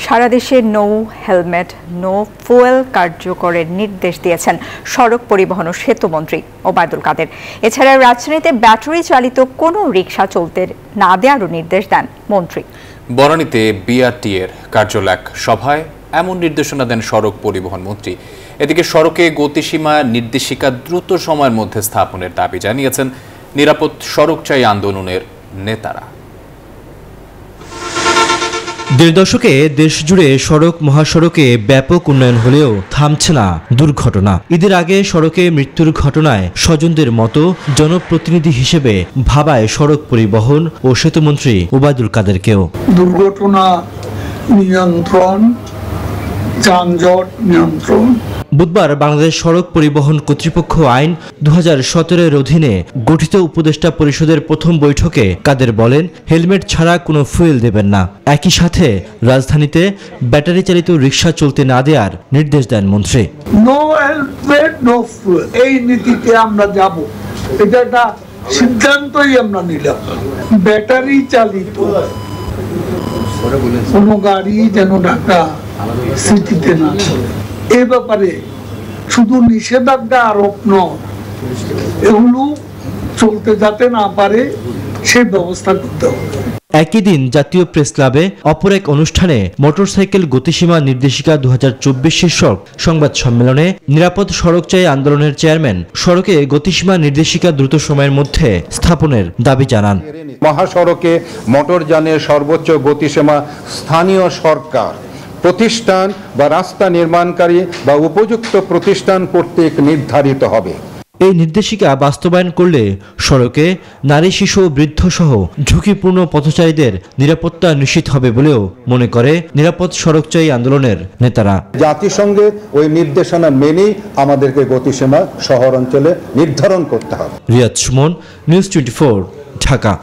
সারা দেশে no helmet no fuel কার্যকরের নির্দেশ দিয়েছেন সড়ক পরিবহন ও সেতুমন্ত্রী ওবায়দুল কাদের। এছাড়া রাজধানীতে ব্যাটারি চালিত কোনো রিকশা চলতে না দেওয়ারও নির্দেশ দেন মন্ত্রী। বনানীতে বিআরটি এর কার্যালয় সভায় এমন নির্দেশনা দেন সড়ক পরিবহন মন্ত্রী। এদিকে সড়কে গতিসীমা নির্দেশিকা দ্রুত সময়ের মধ্যে স্থাপনের দাবি জানিয়েছেন নিরাপদ সড়ক চাই আন্দোলনের নেতারা। দেড় দশকে দেশ জুড়ে সড়ক মহাসড়কে ব্যাপক উন্নয়ন হলেও থামছে না দুর্ঘটনা। ঈদের আগে সড়কে মৃত্যুর ঘটনায় স্বজনদের মতো জনপ্রতিনিধি হিসেবে ভাবায় সড়ক পরিবহন ও সেতুমন্ত্রী ওবায়দুল কাদেরকেও। দুর্ঘটনা নিয়ন্ত্রণ, যানজট নিয়ন্ত্রণ। বুধবার বাংলাদেশ সড়ক পরিবহন কর্তৃপক্ষ আইন 2017-এর অধীনে গঠিত উপদেষ্টা পরিষদের প্রথম বৈঠকে কাদের বলেন, হেলমেট ছাড়া কোনো ফুয়েল দেবেন না। একই সাথে রাজধানীতে ব্যাটারি চালিত রিকশা চলতে না দেওয়ার নির্দেশ দেন মন্ত্রী। নো হেলমেট নো ফুয়েল, এই নীতিতে আমরা যাব, এটা একটা সিদ্ধান্তই আমরা নিলাম। ব্যাটারি চালিত কোনো গাড়ি যেন ঢাকা সিটিতে না চলে, এ ব্যাপারে শুধু নিষেধাজ্ঞা আরোপ নয়, এগুলো চলতে যাতে না পারে সে ব্যবস্থা করতে হবে। একই দিন জাতীয় প্রেস ক্লাবে অপর এক অনুষ্ঠানে মোটরসাইকেল গতিসীমা নির্দেশিকা 2024 শীর্ষক সংবাদ সম্মেলনে নিরাপদ সড়ক চাই আন্দোলনের চেয়ারম্যান সড়কে গতিসীমা নির্দেশিকা দ্রুত সময়ের মধ্যে স্থাপনের দাবি জানান। মহাসড়কে মোটরযানের সর্বোচ্চ গতিসীমা স্থানীয় সরকার, প্রতিষ্ঠান বা রাস্তা নির্মাণকারী বা উপযুক্ত প্রতিষ্ঠান কর্তৃক নির্ধারিত হবে। এই নির্দেশিকা বাস্তবায়ন করলে সড়কে নারী, শিশু ও বৃদ্ধ সহ ঝুঁকিপূর্ণ পথচারীদের নিরাপত্তা নিশ্চিত হবে বলেও মনে করে নিরাপদ সড়ক চাই আন্দোলনের নেতারা। জাতিসংঘের ওই নির্দেশনা মেনেই আমাদেরকে গতিসীমা শহর অঞ্চলে নির্ধারণ করতে হবে। রিয়াদ সুমন, নিউজ 24, ঢাকা।